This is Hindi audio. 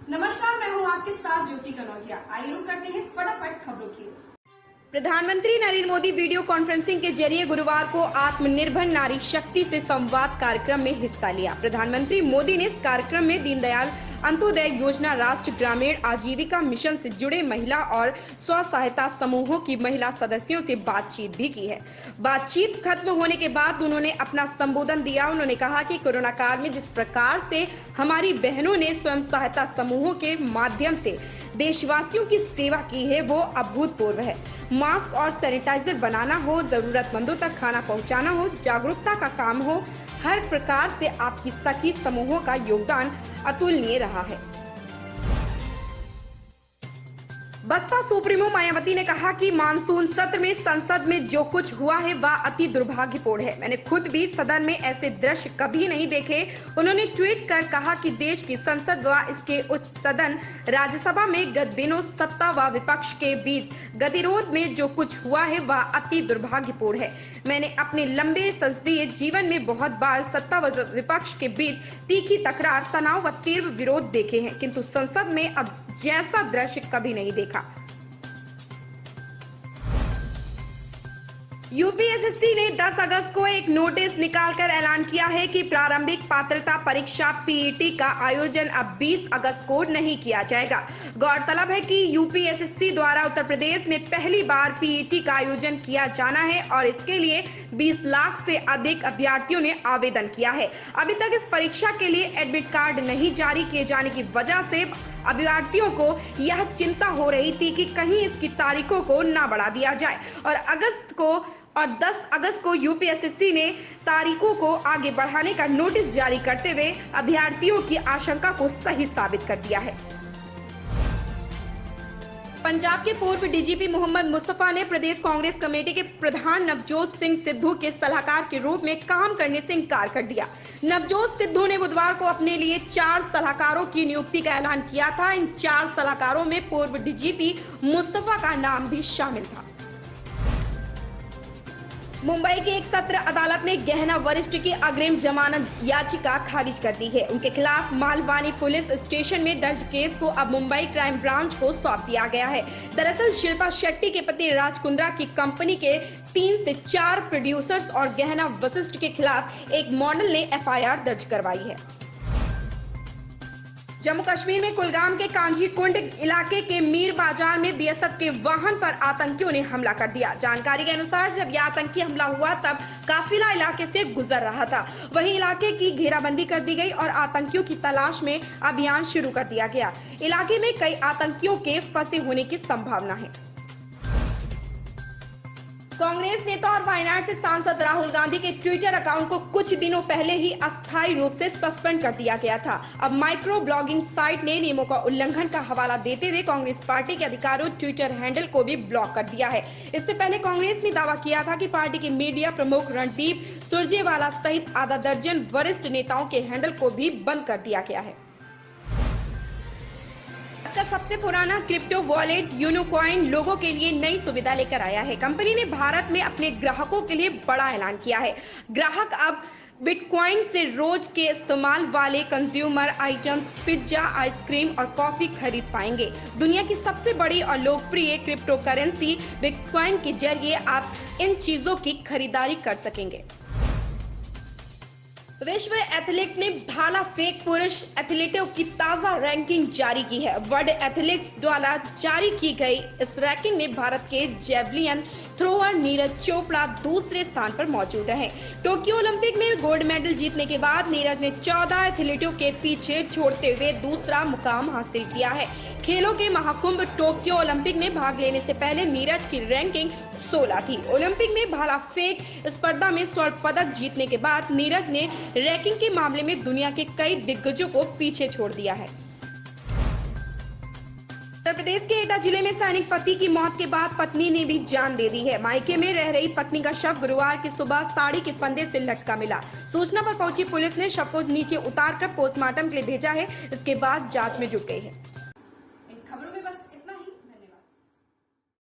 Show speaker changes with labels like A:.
A: नमस्कार, मैं हूं आपके साथ ज्योति कनौजिया। आइए रुक करते हैं फटाफट खबरों की ओर।
B: प्रधानमंत्री नरेंद्र मोदी वीडियो कॉन्फ्रेंसिंग के जरिए गुरुवार को आत्मनिर्भर नारी शक्ति से संवाद कार्यक्रम में हिस्सा लिया। प्रधानमंत्री मोदी ने इस कार्यक्रम में दीनदयाल अंत्योदय योजना, राष्ट्रीय ग्रामीण आजीविका मिशन से जुड़े महिला और स्व सहायता समूहों की महिला सदस्यों से बातचीत भी की है। बातचीत खत्म होने के बाद उन्होंने अपना संबोधन दिया। उन्होंने कहा कि कोरोना काल में जिस प्रकार से हमारी बहनों ने स्वयं सहायता समूहों के माध्यम से देशवासियों की सेवा की है, वो अभूतपूर्व है। मास्क और सैनिटाइजर बनाना हो, जरूरतमंदों तक खाना पहुंचाना हो, जागरूकता का काम हो, हर प्रकार से आपकी सखी समूहों का योगदान अतुलनीय रहा है। बसपा सुप्रीमो मायावती ने कहा कि मानसून सत्र में संसद में जो कुछ हुआ है वह अति दुर्भाग्यपूर्ण है। मैंने खुद भी सदन में ऐसे दृश्य कभी नहीं देखे। उन्होंने ट्वीट कर कहा कि देश की संसद व इसके उच्च सदन राज्यसभा में गत दिनों सत्ता व विपक्ष के बीच गतिरोध में जो कुछ हुआ है वह अति दुर्भाग्यपूर्ण है। मैंने अपने लंबे संसदीय जीवन में बहुत बार सत्ता व विपक्ष के बीच तीखी तकरार, तनाव व तीव्र विरोध देखे हैं, किंतु संसद में अब जैसा दृश्य कभी नहीं देखा। यूपीएससी ने 10 अगस्त को एक नोटिस निकालकर ऐलान किया है कि प्रारंभिक पात्रता परीक्षा पीईटी का आयोजन अब 20 अगस्त को नहीं किया जाएगा। गौरतलब है कि यूपीएससी द्वारा उत्तर प्रदेश में पहली बार पीईटी का आयोजन किया जाना है और इसके लिए 20 लाख से अधिक अभ्यर्थियों ने आवेदन किया है। अभी तक इस परीक्षा के लिए एडमिट कार्ड नहीं जारी किए जाने की वजह से अभ्यर्थियों को यह चिंता हो रही थी कि कहीं इसकी तारीखों को ना बढ़ा दिया जाए और 10 अगस्त को यूपीएससी ने तारीखों को आगे बढ़ाने का नोटिस जारी करते हुए अभ्यर्थियों की आशंका को सही साबित कर दिया है। पंजाब के पूर्व डीजीपी मोहम्मद मुस्तफा ने प्रदेश कांग्रेस कमेटी के प्रधान नवजोत सिंह सिद्धू के सलाहकार के रूप में काम करने से इनकार कर दिया। नवजोत सिद्धू ने बुधवार को अपने लिए 4 सलाहकारों की नियुक्ति का ऐलान किया था। इन 4 सलाहकारों में पूर्व डीजीपी मुस्तफा का नाम भी शामिल था। मुंबई की एक सत्र अदालत ने गहना वरिष्ठ की अग्रिम जमानत याचिका खारिज कर दी है। उनके खिलाफ मालवानी पुलिस स्टेशन में दर्ज केस को अब मुंबई क्राइम ब्रांच को सौंप दिया गया है। दरअसल शिल्पा शेट्टी के पति राज कुंद्रा की कंपनी के 3 से 4 प्रोड्यूसर्स और गहना वशिष्ठ के खिलाफ एक मॉडल ने एफआईआर दर्ज करवाई है। जम्मू कश्मीर में कुलगाम के कांझीकुंड इलाके के मीर बाजार में बीएसएफ के वाहन पर आतंकियों ने हमला कर दिया। जानकारी के अनुसार जब यह आतंकी हमला हुआ तब काफिला इलाके से गुजर रहा था। वहीं इलाके की घेराबंदी कर दी गई और आतंकियों की तलाश में अभियान शुरू कर दिया गया। इलाके में कई आतंकियों के फंसे होने की संभावना है। कांग्रेस नेता और वायनाड से सांसद राहुल गांधी के ट्विटर अकाउंट को कुछ दिनों पहले ही अस्थायी रूप से सस्पेंड कर दिया गया था। अब माइक्रो ब्लॉगिंग साइट ने नियमों का उल्लंघन का हवाला देते हुए कांग्रेस पार्टी के अधिकारियों ट्विटर हैंडल को भी ब्लॉक कर दिया है। इससे पहले कांग्रेस ने दावा किया था कि पार्टी के मीडिया प्रमुख रणदीप सुरजेवाला सहित आधा दर्जन वरिष्ठ नेताओं के हैंडल को भी बंद कर दिया गया है। का सबसे पुराना क्रिप्टो वॉलेट यूनोकॉइन लोगों के लिए नई सुविधा लेकर आया है। कंपनी ने भारत में अपने ग्राहकों के लिए बड़ा ऐलान किया है। ग्राहक अब बिटकॉइन से रोज के इस्तेमाल वाले कंज्यूमर आइटम्स, पिज्जा, आइसक्रीम और कॉफी खरीद पाएंगे। दुनिया की सबसे बड़ी और लोकप्रिय क्रिप्टो करेंसी बिटकॉइन के जरिए आप इन चीजों की खरीदारी कर सकेंगे। विश्व एथलीट ने भाला फेंक पुरुष एथलीटों की ताजा रैंकिंग जारी की है। वर्ल्ड एथलीट्स द्वारा जारी की गई इस रैंकिंग में भारत के जेवलिन थ्रोअर नीरज चोपड़ा दूसरे स्थान पर मौजूद रहे। टोक्यो ओलंपिक में गोल्ड मेडल जीतने के बाद नीरज ने 14 एथलीटों के पीछे छोड़ते हुए दूसरा मुकाम हासिल किया है। खेलों के महाकुंभ टोक्यो ओलंपिक में भाग लेने से पहले नीरज की रैंकिंग 16 थी। ओलंपिक में भाला फेंक स्पर्धा में स्वर्ण पदक जीतने के बाद नीरज ने रैंकिंग के मामले में दुनिया के कई दिग्गजों को पीछे छोड़ दिया है। उत्तर प्रदेश के एटा जिले में सैनिक पति की मौत के बाद पत्नी ने भी जान दे दी है। मायके में रह रही पत्नी का शव गुरुवार की सुबह साड़ी के फंदे से लटका मिला। सूचना पर पहुंची पुलिस ने शव को नीचे उतारकर पोस्टमार्टम के लिए भेजा है। इसके बाद जांच में जुट गई है।